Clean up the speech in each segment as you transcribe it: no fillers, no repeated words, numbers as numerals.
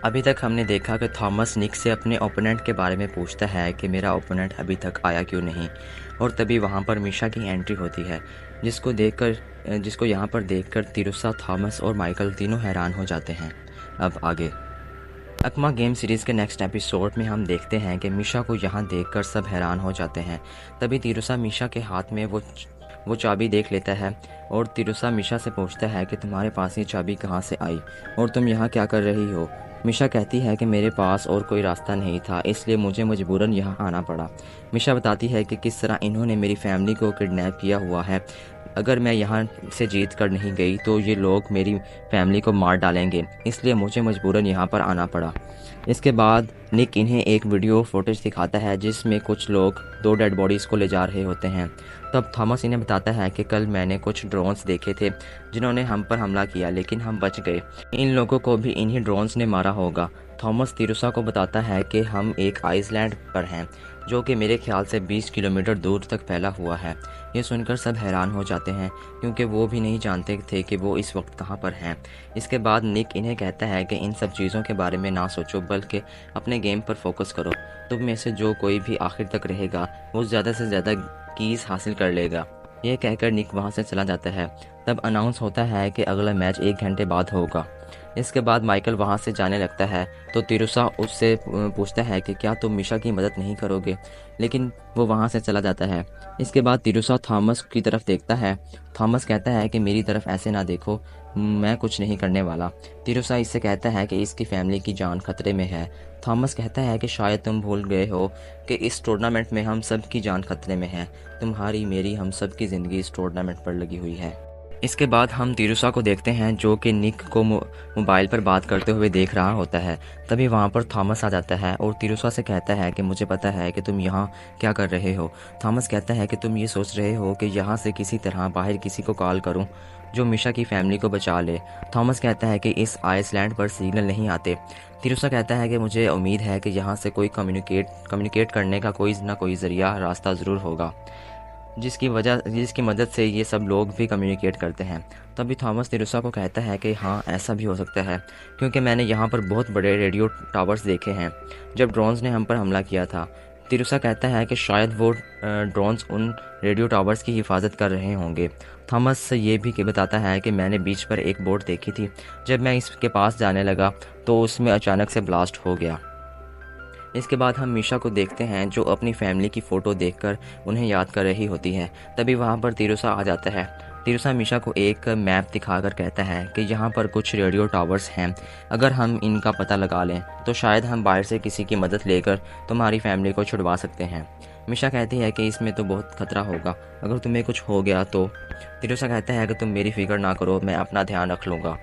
अभी तक हमने देखा कि थॉमस निक से अपने ओपोनेंट के बारे में पूछता है कि मेरा ओपोनेंट अभी तक आया क्यों नहीं, और तभी वहाँ पर मिशा की एंट्री होती है, जिसको यहाँ पर देखकर तिरुसा, थॉमस और माइकल तीनों हैरान हो जाते हैं। अब आगे अकमा गेम सीरीज़ के नेक्स्ट एपिसोड में हम देखते हैं कि मिशा को यहाँ देखकर सब हैरान हो जाते हैं। तभी तिरुसा मिशा के हाथ में वो चाबी देख लेता है, और तिरुसा मिशा से पूछता है कि तुम्हारे पास ये चाबी कहाँ से आई और तुम यहाँ क्या कर रही हो। मिशा कहती है कि मेरे पास और कोई रास्ता नहीं था, इसलिए मुझे मजबूरन यहाँ आना पड़ा। मिशा बताती है कि किस तरह इन्होंने मेरी फैमिली को किडनैप किया हुआ है। अगर मैं यहाँ से जीत कर नहीं गई तो ये लोग मेरी फैमिली को मार डालेंगे, इसलिए मुझे मजबूरन यहाँ पर आना पड़ा। इसके बाद निक इन्हें एक वीडियो फुटेज दिखाता है जिसमें कुछ लोग 2 डेड बॉडीज़ को ले जा रहे होते हैं। तब थॉमस इन्हें बताता है कि कल मैंने कुछ ड्रोन्स देखे थे जिन्होंने हम पर हमला किया, लेकिन हम बच गए। इन लोगों को भी इन्हीं ड्रोन्स ने मारा होगा। थॉमस तिरुसा को बताता है कि हम एक आइसलैंड पर हैं जो कि मेरे ख्याल से 20 किलोमीटर दूर तक फैला हुआ है। ये सुनकर सब हैरान हो जाते हैं क्योंकि वो भी नहीं जानते थे कि वो इस वक्त कहाँ पर हैं। इसके बाद निक इन्हें कहता है कि इन सब चीज़ों के बारे में ना सोचो, बल्कि अपने गेम पर फोकस करो। तुम में से जो कोई भी आखिर तक रहेगा वो ज़्यादा से ज़्यादा कीज़ हासिल कर लेगा। यह कहकर निक वहाँ से चला जाता है। तब अनाउंस होता है कि अगला मैच 1 घंटे बाद होगा। इसके बाद माइकल वहाँ से जाने लगता है तो तिरुसा उससे पूछता है कि क्या तुम मिशा की मदद नहीं करोगे, लेकिन वो वहाँ से चला जाता है। इसके बाद तिरुसा थॉमस की तरफ देखता है। थॉमस कहता है कि मेरी तरफ ऐसे ना देखो, मैं कुछ नहीं करने वाला। तिरुसा इससे कहता है कि इसकी फैमिली की जान खतरे में है। थॉमस कहता है कि शायद तुम भूल गए हो कि इस टूर्नामेंट में हम सब की जान खतरे में है। तुम्हारी, मेरी, हम सब की ज़िंदगी इस टूर्नामेंट पर लगी हुई है। इसके बाद हम तिरुसा को देखते हैं जो कि निक को मोबाइल पर बात करते हुए देख रहा होता है। तभी वहाँ पर थॉमस आ जाता है और तिरुसा से कहता है कि मुझे पता है कि तुम यहाँ क्या कर रहे हो। थॉमस कहता है कि तुम ये सोच रहे हो कि यहाँ से किसी तरह बाहर किसी को कॉल करूँ जो मिशा की फैमिली को बचा ले। थॉमस कहता है कि इस आइसलैंड पर सिग्नल नहीं आते। तिरुसा कहता है कि मुझे उम्मीद है कि यहाँ से कोई कम्युनिकेट करने का कोई ना कोई ज़रिया रास्ता ज़रूर होगा, जिसकी मदद से ये सब लोग भी कम्युनिकेट करते हैं। तभी थॉमस तिरुसा को कहता है कि हाँ, ऐसा भी हो सकता है, क्योंकि मैंने यहाँ पर बहुत बड़े रेडियो टावर्स देखे हैं जब ड्रोन्स ने हम पर हमला किया था। तिरुसा कहता है कि शायद वो ड्रोन्स उन रेडियो टावर्स की हिफाजत कर रहे होंगे। थॉमस ये भी बताता है कि मैंने बीच पर एक बोट देखी थी। जब मैं इसके पास जाने लगा तो उसमें अचानक से ब्लास्ट हो गया। इसके बाद हम मिशा को देखते हैं जो अपनी फैमिली की फ़ोटो देखकर उन्हें याद कर रही होती है। तभी वहाँ पर तिरुसा आ जाता है। तिरुसा मिशा को एक मैप दिखाकर कहता है कि यहाँ पर कुछ रेडियो टावर्स हैं, अगर हम इनका पता लगा लें तो शायद हम बाहर से किसी की मदद लेकर तुम्हारी फैमिली को छुड़वा सकते हैं। मिशा कहती है कि इसमें तो बहुत खतरा होगा, अगर तुम्हें कुछ हो गया तो। तिरुसा कहता है कि तुम मेरी फिक्र ना करो, मैं अपना ध्यान रख लूँगा।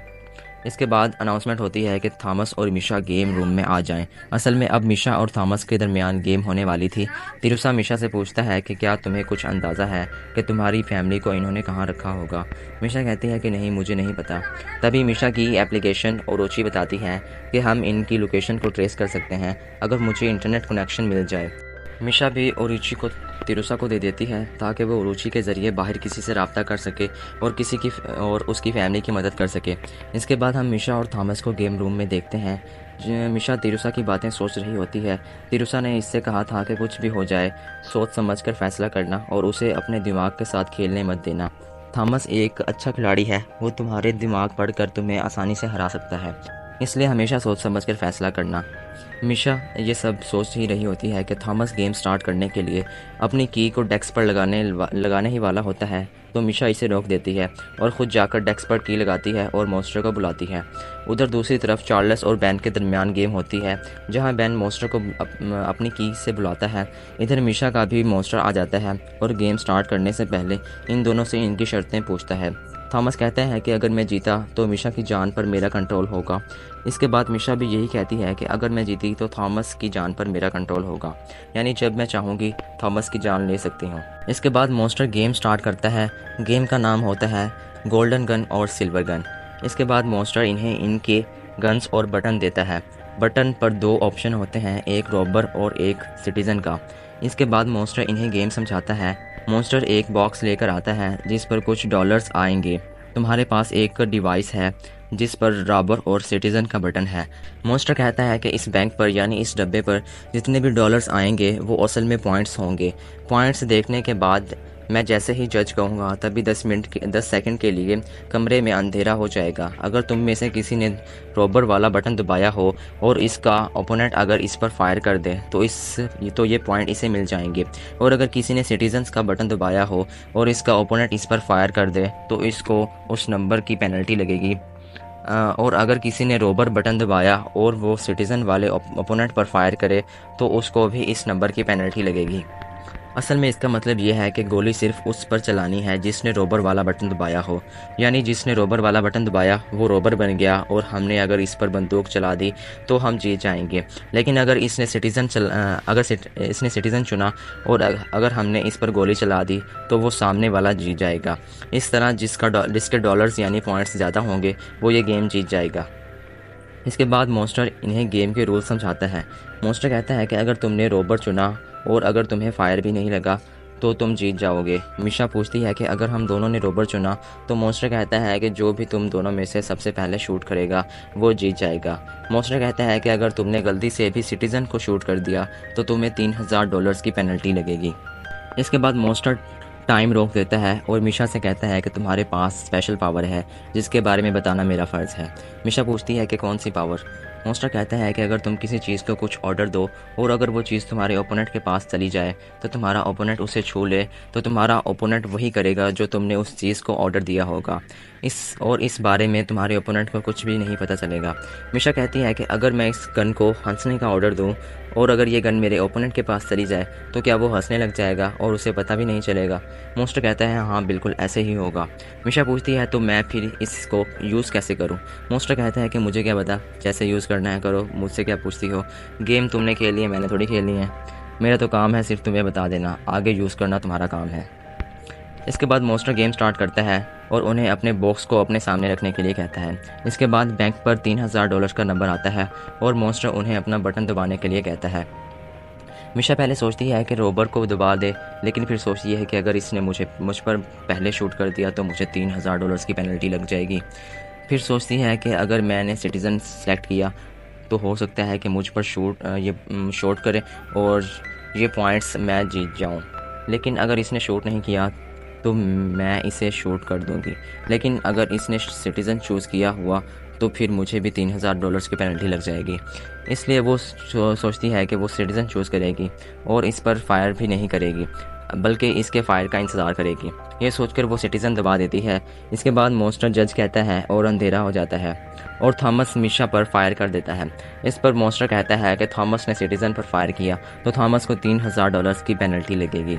इसके बाद अनाउंसमेंट होती है कि थॉमस और मिशा गेम रूम में आ जाएं। असल में अब मिशा और थॉमस के दरमियान गेम होने वाली थी। तिरुसा मिशा से पूछता है कि क्या तुम्हें कुछ अंदाज़ा है कि तुम्हारी फैमिली को इन्होंने कहाँ रखा होगा। मिशा कहती है कि नहीं, मुझे नहीं पता। तभी मिशा की एप्लीकेशन ओरोची बताती है कि हम इनकी लोकेशन को ट्रेस कर सकते हैं अगर मुझे इंटरनेट कनेक्शन मिल जाए। मिशा भी ओरोची को तिरुसा को दे देती है ताकि वो ओरोची के ज़रिए बाहर किसी से रब्ता कर सके और उसकी फैमिली की मदद कर सके। इसके बाद हम मिशा और थॉमस को गेम रूम में देखते हैं। मिशा तिरुसा की बातें सोच रही होती है। तिरुसा ने इससे कहा था कि कुछ भी हो जाए सोच समझ कर फैसला करना और उसे अपने दिमाग के साथ खेलने मत देना। थॉमस एक अच्छा खिलाड़ी है, वो तुम्हारे दिमाग पढ़कर तुम्हें आसानी से हरा सकता है, इसलिए हमेशा सोच समझ कर फैसला करना। मिशा ये सब सोच ही रही होती है कि थॉमस गेम स्टार्ट करने के लिए अपनी की को डेस्क पर लगाने ही वाला होता है, तो मिशा इसे रोक देती है और ख़ुद जाकर डेस्क पर की लगाती है और मॉन्स्टर को बुलाती है। उधर दूसरी तरफ चार्ल्स और बैन के दरमियान गेम होती है, जहां बैन मॉन्स्टर को अपनी की से बुलाता है। इधर मिशा का भी मॉन्स्टर आ जाता है और गेम स्टार्ट करने से पहले इन दोनों से इनकी शर्तें पूछता है। थॉमस कहता है कि अगर मैं जीता तो मिशा की जान पर मेरा कंट्रोल होगा। इसके बाद मिशा भी यही कहती है कि अगर मैं जीती तो थॉमस की जान पर मेरा कंट्रोल होगा, यानी जब मैं चाहूँगी थॉमस की जान ले सकती हूँ। इसके बाद मॉन्स्टर गेम स्टार्ट करता है। गेम का नाम होता है गोल्डन गन और सिल्वर गन। इसके बाद मॉन्स्टर इन्हें इनके गन्स और बटन देता है। बटन पर 2 ऑप्शन होते हैं, एक रॉबर और एक सिटीज़न का। इसके बाद मॉन्स्टर इन्हें गेम समझाता है। मॉन्स्टर एक बॉक्स लेकर आता है जिस पर कुछ डॉलर्स आएंगे। तुम्हारे पास एक डिवाइस है जिस पर रॉबर और सिटीज़न का बटन है। मॉन्स्टर कहता है कि इस बैंक पर यानी इस डब्बे पर जितने भी डॉलर्स आएंगे वो असल में पॉइंट्स होंगे। पॉइंट्स देखने के बाद मैं जैसे ही जज कहूँगा तभी 10 सेकंड के लिए कमरे में अंधेरा हो जाएगा। अगर तुम में से किसी ने रॉबर वाला बटन दबाया हो और इसका ओपोनेंट अगर इस पर फायर कर दे तो ये पॉइंट इसे मिल जाएंगे, और अगर किसी ने सिटीजन्स का बटन दबाया हो और इसका ओपोनेंट इस पर फायर कर दे तो इसको उस नंबर की पेनल्टी लगेगी। और अगर किसी ने रॉबर बटन दबाया और वो सिटीज़न वाले ओपोनेंट पर फायर करे तो उसको भी इस नंबर की पेनल्टी लगेगी। असल में इसका मतलब ये है कि गोली सिर्फ उस पर चलानी है जिसने रॉबर वाला बटन दबाया हो, यानी जिसने रॉबर वाला बटन दबाया वो रॉबर बन गया और हमने अगर इस पर बंदूक चला दी तो हम जीत जाएंगे। लेकिन अगर इसने सिटीज़न चुना और अगर हमने इस पर गोली चला दी तो वो सामने वाला जीत जाएगा। इस तरह जिसके डॉलर्स यानी पॉइंट्स ज़्यादा होंगे वो ये गेम जीत जाएगा। इसके बाद मॉन्स्टर इन्हें गेम के रूल समझाता है। मॉन्स्टर कहता है कि अगर तुमने रॉबर चुना और अगर तुम्हें फायर भी नहीं लगा तो तुम जीत जाओगे। मिशा पूछती है कि अगर हम दोनों ने रॉबर चुना तो मॉन्स्टर कहता है कि जो भी तुम दोनों में से सबसे पहले शूट करेगा वो जीत जाएगा। मॉन्स्टर कहता है कि अगर तुमने गलती से भी सिटीज़न को शूट कर दिया तो तुम्हें $3000 की पेनल्टी लगेगी। इसके बाद मॉन्स्टर टाइम रोक देता है और मिशा से कहता है कि तुम्हारे पास स्पेशल पावर है जिसके बारे में बताना मेरा फ़र्ज़ है। मिशा पूछती है कि कौन सी पावर। मॉन्स्टर कहता है कि अगर तुम किसी चीज़ को कुछ ऑर्डर दो और अगर वो चीज़ तुम्हारे ओपोनेंट के पास चली जाए तो तुम्हारा ओपोनेंट उसे छू ले तो तुम्हारा ओपोनेंट वही करेगा जो तुमने उस चीज़ को ऑर्डर दिया होगा। इस बारे में तुम्हारे ओपोनेंट को कुछ भी नहीं पता चलेगा। मिशा कहती है कि अगर मैं इस गन को हंसने का ऑर्डर दूं और अगर ये गन मेरे ओपोनेंट के पास चली जाए तो क्या वो हंसने लग जाएगा और उसे पता भी नहीं चलेगा। मॉन्स्टर कहता है हाँ बिल्कुल ऐसे ही होगा। मिशा पूछती है तो मैं फिर इसको यूज़ कैसे करूँ। मॉन्स्टर कहता है कि मुझे क्या पता, जैसे यूज़ करना है करो, मुझसे क्या पूछती हो। गेम तुमने खेली है, मैंने थोड़ी खेली है। मेरा तो काम है सिर्फ तुम्हें बता देना, आगे यूज़ करना तुम्हारा काम है। इसके बाद मॉन्स्टर गेम स्टार्ट करता है और उन्हें अपने बॉक्स को अपने सामने रखने के लिए कहता है। इसके बाद बैंक पर $3000 का नंबर आता है और मॉन्स्टर उन्हें अपना बटन दबाने के लिए कहता है। मिशा पहले सोचती है कि रॉबर को दबा दे, लेकिन फिर सोचती है कि अगर इसने मुझ पर पहले शूट कर दिया तो मुझे $3000 की पेनल्टी लग जाएगी। फिर सोचती है कि अगर मैंने सिटीज़न सेलेक्ट किया तो हो सकता है कि मुझ पर शूट करे और ये पॉइंट्स मैं जीत जाऊं। लेकिन अगर इसने शूट नहीं किया तो मैं इसे शूट कर दूंगी। लेकिन अगर इसने सिटीज़न चूज़ किया हुआ तो फिर मुझे भी $3000 की पेनल्टी लग जाएगी। इसलिए वो सोचती है कि वो सिटीज़न चूज़ करेगी और इस पर फायर भी नहीं करेगी बल्कि इसके फायर का इंतज़ार करेगी। ये सोचकर वो सिटीज़न दबा देती है। इसके बाद मॉन्स्टर जज कहता है और अंधेरा हो जाता है और थॉमस मिशा पर फायर कर देता है। इस पर मॉन्स्टर कहता है कि थॉमस ने सिटीज़न पर फायर किया तो थॉमस को $3000 की पेनल्टी लगेगी।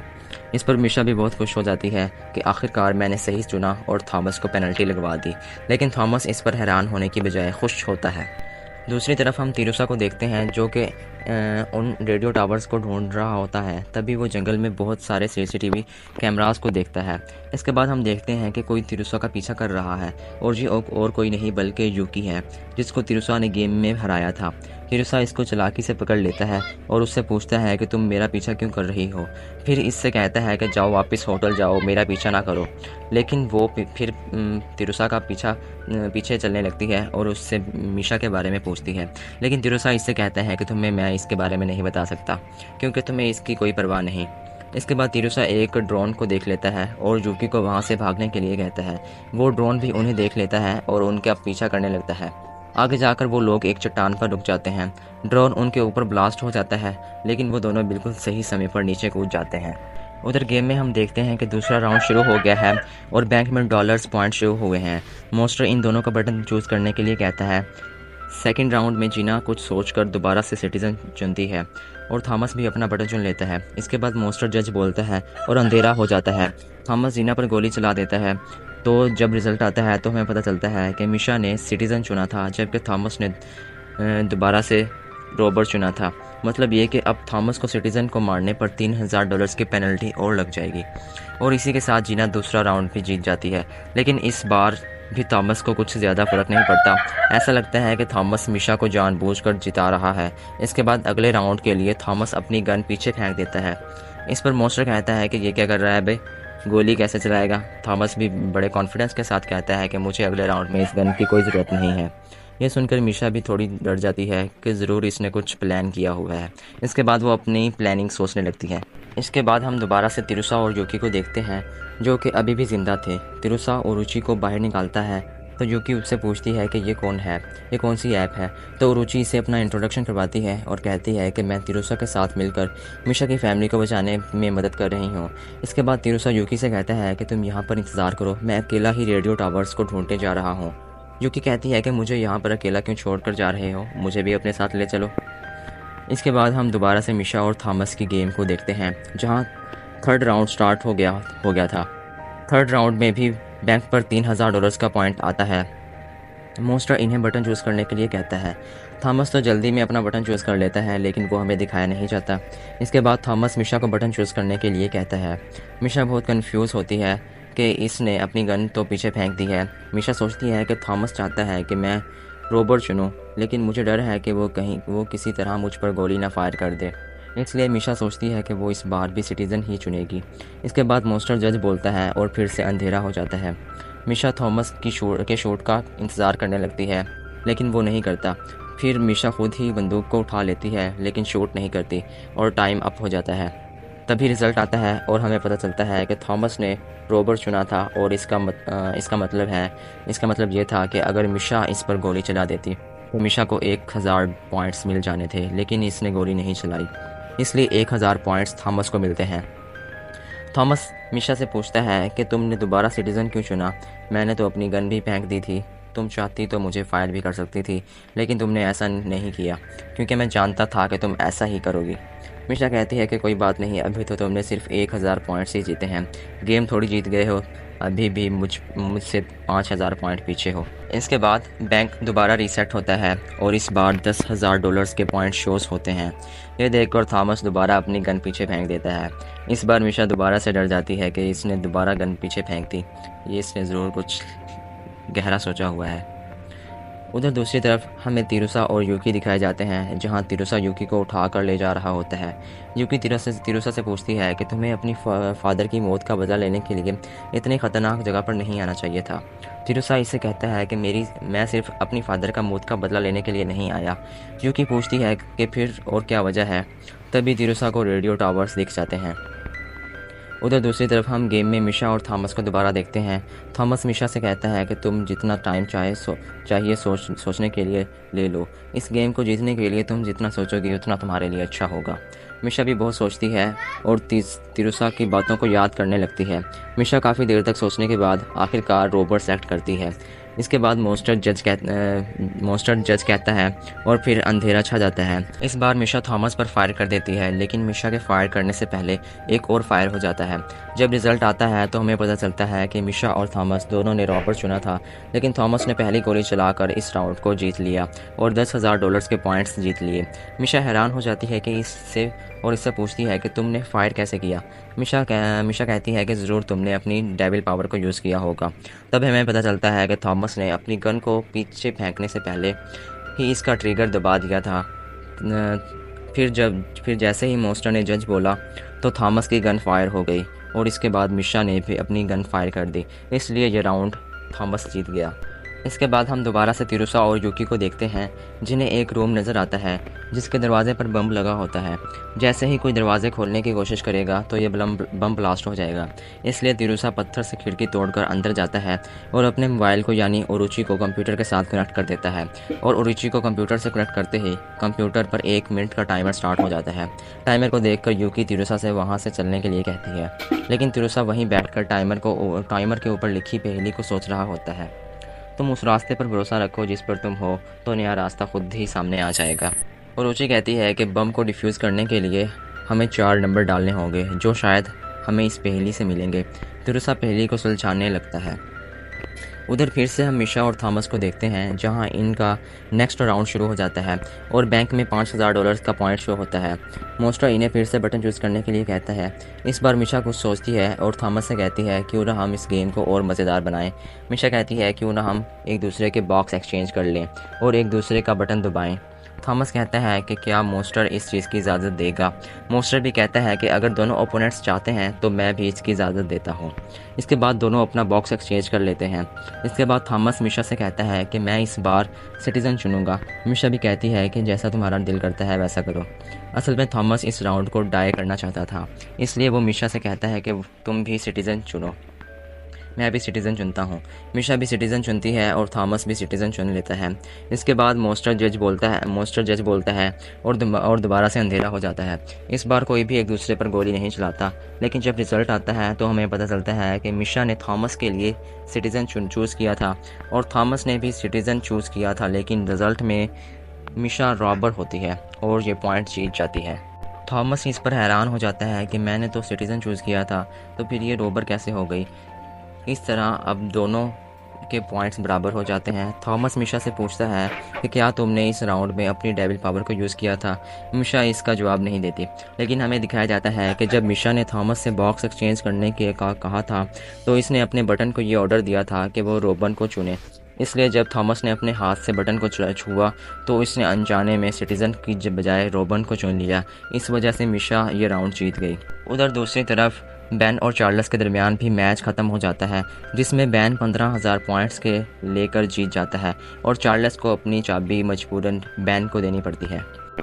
इस पर मिशा भी बहुत खुश हो जाती है कि आखिरकार मैंने सही चुना और थॉमस को पेनल्टी लगवा दी। लेकिन थॉमस इस पर हैरान होने की बजाय खुश होता है। दूसरी तरफ हम तिरुसा को देखते हैं जो कि उन रेडियो टावर्स को ढूंढ रहा होता है। तभी वो जंगल में बहुत सारे सीसीटीवी कैमरास को देखता है। इसके बाद हम देखते हैं कि कोई तिरुसा का पीछा कर रहा है और ये और कोई नहीं बल्कि यूकी है जिसको तिरुसा ने गेम में हराया था। तिरुसा इसको चालाकी से पकड़ लेता है और उससे पूछता है कि तुम मेरा पीछा क्यों कर रही हो। फिर इससे कहता है कि जाओ वापस होटल जाओ, मेरा पीछा ना करो। लेकिन वो फिर तिरुसा का पीछे चलने लगती है और उससे मिशा के बारे में पूछती है। लेकिन तिरुसा इससे कहता है कि तुम्हें मैं इसके बारे में नहीं बता सकता क्योंकि तुम्हें इसकी कोई परवाह नहीं। इसके बाद तिरुसा एक ड्रोन को देख लेता है और यूकी को वहाँ से भागने के लिए कहता है। वो ड्रोन भी उन्हें देख लेता है और उनका पीछा करने लगता है। आगे जाकर वो लोग एक चट्टान पर रुक जाते हैं। ड्रोन उनके ऊपर ब्लास्ट हो जाता है लेकिन वो दोनों बिल्कुल सही समय पर नीचे कूद जाते हैं। उधर गेम में हम देखते हैं कि दूसरा राउंड शुरू हो गया है और बैंक में डॉलर्स पॉइंट शुरू हुए हैं। मॉन्स्टर इन दोनों का बटन चूज़ करने के लिए कहता है। सेकंड राउंड में जीना कुछ सोचकर दोबारा से सिटीज़न चुनती है और थॉमस भी अपना बटन चुन लेता है। इसके बाद मॉन्स्टर जज बोलता है और अंधेरा हो जाता है। थॉमस जीना पर गोली चला देता है। तो जब रिज़ल्ट आता है तो हमें पता चलता है कि मिशा ने सिटीज़न चुना था जबकि थॉमस ने दोबारा से रॉबर चुना था। मतलब ये कि अब थॉमस को सिटीज़न को मारने पर $3000 की पेनल्टी और लग जाएगी और इसी के साथ जीना दूसरा राउंड भी जीत जाती है। लेकिन इस बार भी थॉमस को कुछ ज़्यादा फ़र्क नहीं पड़ता। ऐसा लगता है कि थॉमस मिशा को जानबूझकर जिता रहा है। इसके बाद अगले राउंड के लिए थॉमस अपनी गन पीछे फेंक देता है। इस पर मॉन्स्टर कहता है कि ये क्या कर रहा है बे। गोली कैसे चलाएगा। थॉमस भी बड़े कॉन्फिडेंस के साथ कहता है कि मुझे अगले राउंड में इस गन की कोई ज़रूरत नहीं है। ये सुनकर मीशा भी थोड़ी डर जाती है कि ज़रूर इसने कुछ प्लान किया हुआ है। इसके बाद वो अपनी प्लानिंग सोचने लगती है। इसके बाद हम दोबारा से तिरुसा और यूकी को देखते हैं, जो कि अभी भी ज़िंदा थे। तिरुसा ओरुचि को बाहर निकालता है तो यूकी उससे पूछती है कि ये कौन है, ये कौन सी ऐप है। तो ओरुचि इसे अपना इंट्रोडक्शन करवाती है और कहती है कि मैं तिरुसा के साथ मिलकर मिशा की फैमिली को बचाने में मदद कर रही हूँ। इसके बाद तिरुसा यूकी से कहता है कि तुम यहाँ पर इंतज़ार करो, मैं अकेला ही रेडियो टावर्स को ढूंढने जा रहा हूँ। यूकी कहती है कि मुझे यहाँ पर अकेला क्यों छोड़ कर जा रहे हो, मुझे भी अपने साथ ले चलो। इसके बाद हम दोबारा से मिशा और थॉमस की गेम को देखते हैं, जहाँ थर्ड राउंड स्टार्ट हो गया था। थर्ड राउंड में भी बैंक पर $3000 का पॉइंट आता है। मोस्टर इन्हें बटन चूज़ करने के लिए कहता है। थॉमस तो जल्दी में अपना बटन चूज़ कर लेता है, लेकिन वो हमें दिखाया नहीं जाता। इसके बाद थॉमस मिशा को बटन चूज़ करने के लिए कहता है। मिशा बहुत कंफ्यूज होती है कि इसने अपनी गन तो पीछे फेंक दी है। मिशा सोचती है कि थॉमस चाहता है कि मैं रोबोट चुनूं, लेकिन मुझे डर है कि वो किसी तरह मुझ पर गोली ना फायर कर दे। इसलिए मिशा सोचती है कि वो इस बार भी सिटीज़न ही चुनेगी। इसके बाद मोस्टर जज बोलता है और फिर से अंधेरा हो जाता है। मिशा थॉमस के शॉट का इंतज़ार करने लगती है, लेकिन वो नहीं करता। फिर मिशा खुद ही बंदूक को उठा लेती है, लेकिन शॉट नहीं करती और टाइम अप हो जाता है। तभी रिज़ल्ट आता है और हमें पता चलता है कि थॉमस ने रोबोट चुना था और इसका मतलब ये था कि अगर मिशा इस पर गोली चला देती तो मिशा को 1000 पॉइंट्स मिल जाने थे, लेकिन इसने गोली नहीं चलाई, इसलिए 1000 पॉइंट्स थॉमस को मिलते हैं। थॉमस मिशा से पूछता है कि तुमने दोबारा सिटीज़न क्यों चुना, मैंने तो अपनी गन भी फेंक दी थी, तुम चाहती तो मुझे फायर भी कर सकती थी, लेकिन तुमने ऐसा नहीं किया क्योंकि मैं जानता था कि तुम ऐसा ही करोगी। मिशा कहती है कि कोई बात नहीं, अभी तो तुमने सिर्फ 1000 पॉइंट्स ही जीते हैं, गेम थोड़ी जीत गए हो, अभी भी मुझसे 5000 पॉइंट पीछे हो। इसके बाद बैंक दोबारा रीसेट होता है और इस बार $10,000 के पॉइंट शोज़ होते हैं। ये देखकर थॉमस दोबारा अपनी गन पीछे फेंक देता है। इस बार मिशा दोबारा से डर जाती है कि इसने दोबारा गन पीछे फेंक दी, ये इसने ज़रूर कुछ गहरा सोचा हुआ है। उधर दूसरी तरफ हमें तिरुसा और यूकी दिखाए जाते हैं, जहां तिरुसा यूकी को उठा कर ले जा रहा होता है। यूकी तिरुसा से पूछती है कि तुम्हें अपनी फादर की मौत का बदला लेने के लिए इतनी ख़तरनाक जगह पर नहीं आना चाहिए था। तिरुसा इससे कहता है कि मैं सिर्फ अपनी फादर का मौत का बदला लेने के लिए नहीं आया। यूकी पूछती है कि फिर और क्या वजह है। तभी तिरुसा को रेडियो टावर्स दिख जाते हैं। उधर दूसरी तरफ हम गेम में मिशा और थॉमस को दोबारा देखते हैं। थॉमस मिशा से कहता है कि तुम जितना टाइम चाहिए सोचने के लिए ले लो, इस गेम को जीतने के लिए तुम जितना सोचोगी उतना तुम्हारे लिए अच्छा होगा। मिशा भी बहुत सोचती है और तिरुसा की बातों को याद करने लगती है। मिशा काफ़ी देर तक सोचने के बाद आखिरकार रोबोट सेलेक्ट करती है। इसके बाद मोस्टर जज कहता है और फिर अंधेरा छा जाता है। इस बार मिशा थॉमस पर फायर कर देती है, लेकिन मिशा के फायर करने से पहले एक और फायर हो जाता है। जब रिजल्ट आता है तो हमें पता चलता है कि मिशा और थॉमस दोनों ने रॉबर्ट चुना था, लेकिन थॉमस ने पहली गोली चलाकर इस राउंड को जीत लिया और $10,000 के पॉइंट्स जीत लिए। मिशा हैरान हो जाती है कि इससे पूछती है कि तुमने फायर कैसे किया। मिशा कहती है कि ज़रूर तुमने अपनी डेविल पावर को यूज़ किया होगा। तब हमें पता चलता है कि थॉमस ने अपनी गन को पीछे फेंकने से पहले ही इसका ट्रिगर दबा दिया था। फिर जैसे ही मोस्टर ने जज बोला तो थॉमस की गन फायर हो गई और इसके बाद मिशा ने भी अपनी गन फायर कर दी, इसलिए ये राउंड थॉमस जीत गया। इसके बाद हम दोबारा से तिरुसा और यूकी को देखते हैं, जिन्हें एक रूम नज़र आता है जिसके दरवाजे पर बम लगा होता है। जैसे ही कोई दरवाजे खोलने की कोशिश करेगा तो ये बम ब्लास्ट हो जाएगा, इसलिए तिरुसा पत्थर से खिड़की तोड़कर अंदर जाता है और अपने मोबाइल को यानी ओरुचि को कंप्यूटर के साथ कनेक्ट कर देता है। और ओरुचि को कंप्यूटर से कनेक्ट करते ही कंप्यूटर पर 1 मिनट का टाइमर स्टार्ट हो जाता है। टाइमर को देखकर यूकी तिरुसा से वहाँ से चलने के लिए कहती है, लेकिन तिरुसा वहीं बैठकर टाइमर के ऊपर लिखी पहेली को सोच रहा होता है। तुम उस रास्ते पर भरोसा रखो जिस पर तुम हो, तो नया रास्ता खुद ही सामने आ जाएगा। और रुचि कहती है कि बम को डिफ्यूज़ करने के लिए हमें 4 नंबर डालने होंगे, जो शायद हमें इस पहेली से मिलेंगे। तिरुसा पहेली को सुलझाने लगता है। उधर फिर से हम मिशा और थॉमस को देखते हैं, जहां इनका नेक्स्ट राउंड शुरू हो जाता है और बैंक में $5000 का पॉइंट शो होता है। मोस्टर इन्हें फिर से बटन चूज़ करने के लिए कहता है। इस बार मिशा कुछ सोचती है और थॉमस से कहती है क्यों ना हम इस गेम को और मज़ेदार बनाएं। मिशा कहती है क्यों ना हम एक दूसरे के बॉक्स एक्सचेंज कर लें और एक दूसरे का बटन दबाएं। थॉमस कहता है कि क्या मोस्टर इस चीज़ की इजाज़त देगा। मोस्टर भी कहता है कि अगर दोनों ओपोनेंट्स चाहते हैं तो मैं भी इसकी इजाज़त देता हूँ। इसके बाद दोनों अपना बॉक्स एक्सचेंज कर लेते हैं। इसके बाद थॉमस मिशा से कहता है कि मैं इस बार सिटीज़न चुनूंगा। मिशा भी कहती है कि जैसा तुम्हारा दिल करता है वैसा करो। असल में थॉमस इस राउंड को डाई करना चाहता था, इसलिए वो मिशा से कहता है कि तुम भी सिटीज़न चुनो। मैं भी सिटीज़न चुनता हूँ। मिशा भी सिटीज़न चुनती है और थॉमस भी सिटीज़न चुन लेता है। इसके बाद मोस्टर जज बोलता है और दोबारा से अंधेरा हो जाता है। इस बार कोई भी एक दूसरे पर गोली नहीं चलाता, लेकिन जब रिज़ल्ट आता है तो हमें पता चलता है कि मिशा ने थॉमस के लिए सिटीज़न चूज़ किया था और थॉमस ने भी सिटीज़न चूज़ किया था, लेकिन रिज़ल्ट में मिशा रॉबर होती है और ये पॉइंट जीत जाती है। थॉमस इस पर हैरान हो जाता है कि मैंने तो सिटीज़न चूज़ किया था, तो फिर ये रॉबर कैसे हो गई। इस तरह अब दोनों के पॉइंट्स बराबर हो जाते हैं। थॉमस मिशा से पूछता है कि क्या तुमने इस राउंड में अपनी डेविल पावर को यूज़ किया था। मिशा इसका जवाब नहीं देती, लेकिन हमें दिखाया जाता है कि जब मिशा ने थॉमस से बॉक्स एक्सचेंज करने के कहा था तो इसने अपने बटन को ये ऑर्डर दिया था कि वो रोबन को चुने। इसलिए जब थॉमस ने अपने हाथ से बटन को छुआ तो इसने अनजाने में सिटीज़न की बजाय रोबन को चुन लिया। इस वजह से मिशा ये राउंड जीत गई। उधर दूसरी तरफ बैन और चार्ल्स के दरमियान भी मैच ख़त्म हो जाता है, जिसमें बैन 15,000 पॉइंट्स के लेकर जीत जाता है और चार्ल्स को अपनी चाबी मजबूरन बैन को देनी पड़ती है।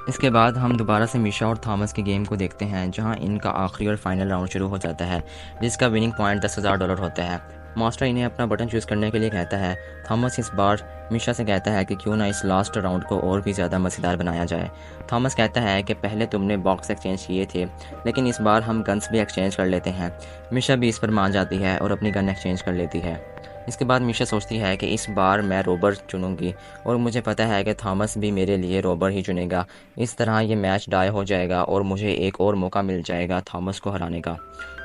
इसके बाद हम दोबारा से मिशा और थॉमस के गेम को देखते हैं, जहां इनका आखिरी और फाइनल राउंड शुरू हो जाता है, जिसका विनिंग पॉइंट $10,000 होता है। मास्टर इन्हें अपना बटन चूज़ करने के लिए कहता है। थॉमस इस बार मिशा से कहता है कि क्यों ना इस लास्ट राउंड को और भी ज़्यादा मज़ेदार बनाया जाए। थॉमस कहता है कि पहले तुमने बॉक्स एक्सचेंज किए थे, लेकिन इस बार हम गन्स भी एक्सचेंज कर लेते हैं। मिशा भी इस पर मान जाती है और अपनी गन एक्सचेंज कर लेती है। इसके बाद मिशा सोचती है कि इस बार मैं रोबर चुनूंगी और मुझे पता है कि थॉमस भी मेरे लिए रोबर ही चुनेगा। इस तरह ये मैच डाई हो जाएगा और मुझे एक और मौका मिल जाएगा थॉमस को हराने का।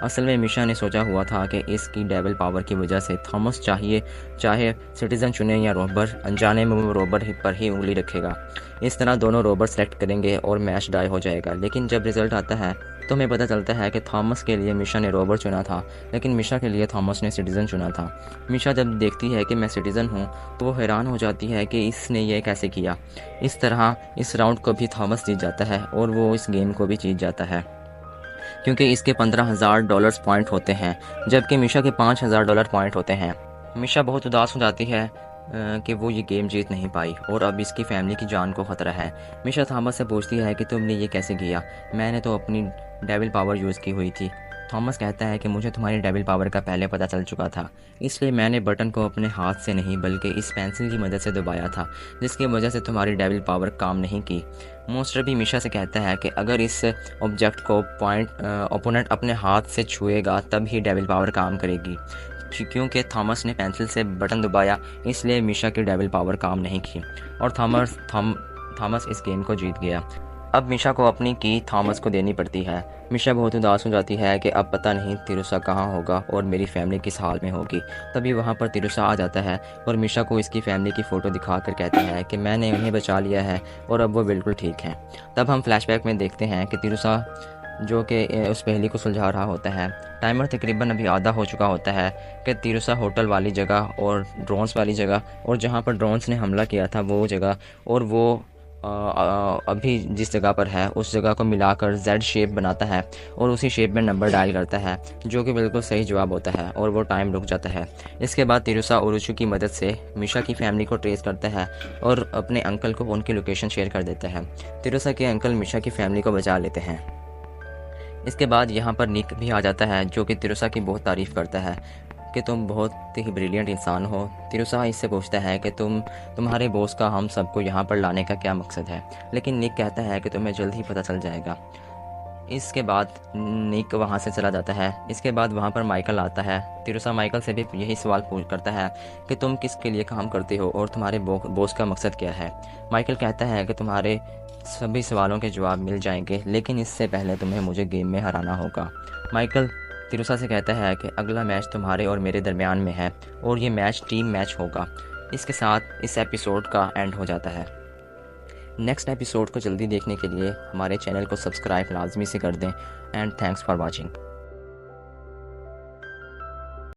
असल में मिशा ने सोचा हुआ था कि इसकी डेविल पावर की वजह से थॉमस चाहे सिटीज़न चुने या रोबर, अनजाने में वो रोबर पर ही उंगली रखेगा। इस तरह दोनों रोबर सेलेक्ट करेंगे और मैच डाई हो जाएगा। लेकिन जब रिज़ल्ट आता है तो हमें पता चलता है कि थॉमस के लिए मिशा ने रोबर चुना था, लेकिन मिशा के लिए थॉमस ने सिटीज़न चुना था। मिशा जब देखती है कि मैं सिटीज़न हूँ तो वो हैरान हो जाती है कि इसने ये कैसे किया। इस तरह इस राउंड को भी थॉमस जीत जाता है और वो इस गेम को भी जीत जाता है, क्योंकि इसके $15,000 पॉइंट होते हैं, जबकि मिशा के $5,000 पॉइंट होते हैं। मिशा बहुत उदास हो जाती है कि वो ये गेम जीत नहीं पाई और अब इसकी फैमिली की जान को ख़तरा है। मिशा थॉमस से पूछती है कि तुमने ये कैसे किया, मैंने तो अपनी डेविल पावर यूज़ की हुई थी। थॉमस कहता है कि मुझे तुम्हारी डेविल पावर का पहले पता चल चुका था, इसलिए मैंने बटन को अपने हाथ से नहीं बल्कि इस पेंसिल की मदद से दबाया था, जिसकी वजह से तुम्हारी डेविल पावर काम नहीं की। मोस्टर भी मिशा से कहता है कि अगर इस ऑब्जेक्ट को ओपोनेंट अपने हाथ से छुएगा तब ही डेविल पावर काम करेगी। क्योंकि थॉमस ने पेंसिल से बटन दबाया, इसलिए मिशा की डेविल पावर काम नहीं की और थॉमस इस गेम को जीत गया। अब मिशा को अपनी की थॉमस को देनी पड़ती है। मिशा बहुत उदास हो जाती है कि अब पता नहीं तिरुसा कहाँ होगा और मेरी फैमिली किस हाल में होगी। तभी वहाँ पर तिरुसा आ जाता है और मिशा को इसकी फैमिली की फ़ोटो दिखाकर कहता है कि मैंने उन्हें बचा लिया है और अब वो बिल्कुल ठीक हैं। तब हम फ्लैशबैक में देखते हैं कि तिरुसा जो कि उस पहेली को सुलझा रहा होता है। टाइमर तकरीबन अभी आधा हो चुका होता है कि तिरुसा होटल वाली जगह और ड्रोन्स वाली जगह और जहाँ पर ड्रोन्स ने हमला किया था वो जगह और वो अभी जिस जगह पर है उस जगह को मिलाकर Z शेप बनाता है और उसी शेप में नंबर डायल करता है, जो कि बिल्कुल सही जवाब होता है और वो टाइम रुक जाता है। इसके बाद तिरुसा उरुचु की मदद से मिशा की फैमिली को ट्रेस करता है और अपने अंकल को उनकी लोकेशन शेयर कर देता है। तिरुसा के अंकल मिशा की फैमिली को बचा लेते हैं। इसके बाद यहाँ पर निक भी आ जाता है, जो कि तिरुसा की बहुत तारीफ़ करता है कि तुम बहुत ही ब्रिलियंट इंसान हो। तिरुसा इससे पूछता है कि तुम्हारे बॉस का हम सबको यहाँ पर लाने का क्या मकसद है, लेकिन निक कहता है कि तुम्हें जल्द ही पता चल जाएगा। इसके बाद निक वहाँ से चला जाता है। इसके बाद वहाँ पर माइकल आता है। तिरुसा माइकल से भी यही सवाल करता है कि तुम किसके लिए काम करते हो और तुम्हारे बॉस का मकसद क्या है। माइकल कहता है कि तुम्हारे सभी सवालों के जवाब मिल जाएंगे, लेकिन इससे पहले तुम्हें मुझे गेम में हराना होगा। माइकल तिरुसा से कहता है कि अगला मैच तुम्हारे और मेरे दरमियान में है और ये मैच टीम मैच होगा। इसके साथ इस एपिसोड का एंड हो जाता है। नेक्स्ट एपिसोड को जल्दी देखने के लिए हमारे चैनल को सब्सक्राइब लाजमी से कर दें एंड थैंक्स फॉर वॉचिंग।